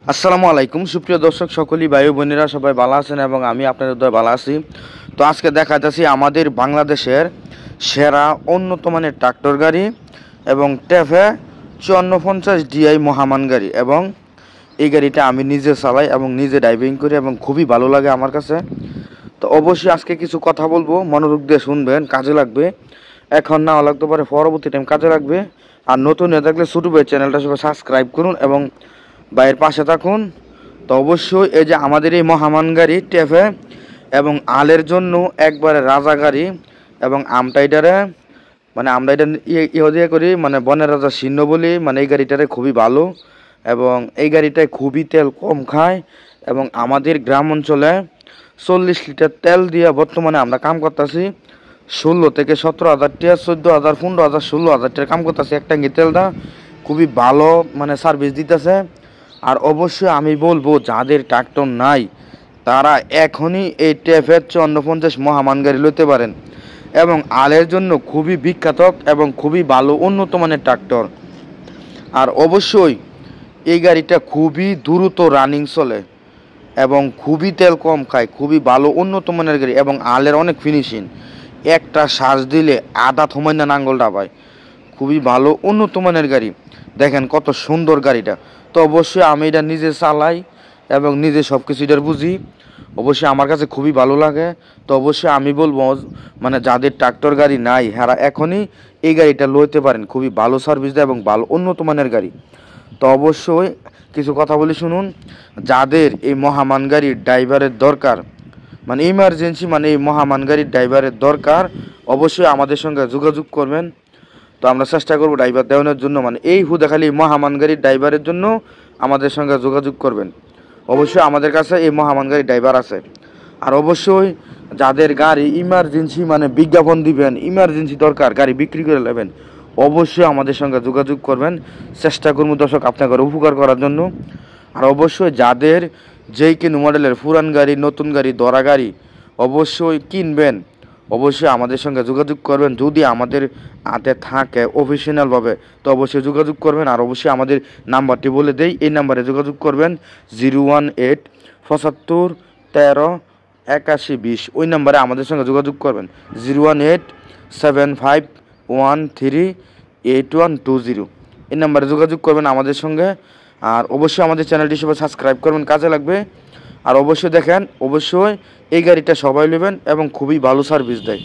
আসসালামু আলাইকুম সুপ্রিয় দর্শক সকলেই ভাই বোনেরা সবাই ভালো আছেন এবং আমি আপনাদের দয় ভালো আছি। তো আজকে দেখা যাচ্ছে আমাদের বাংলাদেশের সেরা উন্নত মানের ট্রাক্টর গাড়ি এবং টেফে 5450 ডিআই মহামান গাড়ি, এবং এই গাড়িটা আমি নিজে চালাই এবং নিজে ড্রাইভিং করি এবং খুবই ভালো লাগে আমার কাছে। তো অবশ্যই আজকে কিছু কথা বলবো, মনোযোগ দিয়ে শুনবেন, কাজে লাগবে। এখন না লাগতে পারে পরবর্তী টাইম কাজে লাগবে। আর নতুন হয়ে থাকলে ছোটো ভাই চ্যানেলটা সবাই সাবস্ক্রাইব করুন এবং ভাইয়ের পাশে থাকুন। তো অবশ্যই এই যে আমাদের এই মহামান গাড়ি টেফে এবং আলের জন্য একবারে রাজা গাড়ি, এবং আমরা এটা ইয়ে করি মানে বনের রাজা চিহ্ন বলি, মানে এই গাড়িটারে খুবই ভালো এবং এই গাড়িটায় খুবই তেল কম খায়। এবং আমাদের গ্রাম অঞ্চলে 40 লিটার তেল দিয়ে বর্তমানে আমরা কাম করতেছি 16 থেকে 17,000 টাকা, 14,000, 15,000, 16,000 টাকা কাম করতেছি। একটা তেলটা খুবই ভালো মানে সার্ভিস দিতেছে। আর অবশ্যই আমি বলবো যাদের ট্রাক্টর নাই তারা এখনই এই টেফে 5450 মহামান গাড়ি লইতে পারেন, এবং আলের জন্য খুবই বিখ্যাত এবং খুবই ভালো উন্নত মানের ট্রাক্টর। আর অবশ্যই এই গাড়িটা খুবই দ্রুত রানিং চলে এবং খুবই তেল কম খায়, খুবই ভালো উন্নত মানের গাড়ি এবং আলের অনেক ফিনিশিং। একটা শ্বাস দিলে আধা থমাই না নাঙ্গলটা পায়। খুবই ভালো উন্নত মানের গাড়ি, দেখেন কত সুন্দর গাড়িটা। তো অবশ্যই আমি এটা নিজে চালাই এবং নিজে সব কিছু এটার বুঝি, অবশ্যই আমার কাছে খুবই ভালো লাগে। তো অবশ্যই আমি বলবো মানে যাদের ট্রাক্টর গাড়ি নাই হ্যাঁ এখনই এই গাড়িটা লইতে পারেন, খুবই ভালো সার্ভিস দেয় এবং ভালো উন্নত মানের গাড়ি। তো অবশ্যই কিছু কথা বলি শুনুন। যাদের এই মহামান গাড়ির ড্রাইভারের দরকার, মানে ইমার্জেন্সি মানে এই মহামান গাড়ির ড্রাইভারের দরকার, অবশ্যই আমাদের সঙ্গে যোগাযোগ করবেন। তো আমরা চেষ্টা করবো ড্রাইভার দেওয়ানোর জন্য, মানে এই খালি মহামান গাড়ির ড্রাইভারের জন্য আমাদের সঙ্গে যোগাযোগ করবেন। অবশ্যই আমাদের কাছে এই মহামান গাড়ির ড্রাইভার আছে। আর অবশ্যই যাদের গাড়ি ইমার্জেন্সি মানে বিজ্ঞাপন দিবেন, ইমার্জেন্সি দরকার গাড়ি বিক্রি করে নেবেন, অবশ্যই আমাদের সঙ্গে যোগাযোগ করবেন। চেষ্টা করবো দর্শক আপনাকে উপকার করার জন্য। আর অবশ্যই যাদের যেই কোনো মডেলের পুরান গাড়ি, নতুন গাড়ি, দরা গাড়ি অবশ্যই কিনবেন, অবশ্যই আমাদের সঙ্গে যোগাযোগ করবেন। যদি আমাদের হাতে থাকে অফিসিয়ালভাবে তো অবশ্যই যোগাযোগ করবেন। আর অবশ্যই আমাদের নাম্বারটি বলে দেই, এই নাম্বারে যোগাযোগ করবেন 018 75 13 81 20। ওই নাম্বারে আমাদের সঙ্গে যোগাযোগ করবেন 018 75 13 8120। এই নাম্বারে যোগাযোগ করবেন আমাদের সঙ্গে। আর অবশ্যই আমাদের চ্যানেলটি সবাই সাবস্ক্রাইব করবেন, কাজে লাগবে। আর অবশ্যই দেখেন, অবশ্যই এই গাড়িটা সবাই নেবেন এবং খুবই ভালো সার্ভিস দেয়।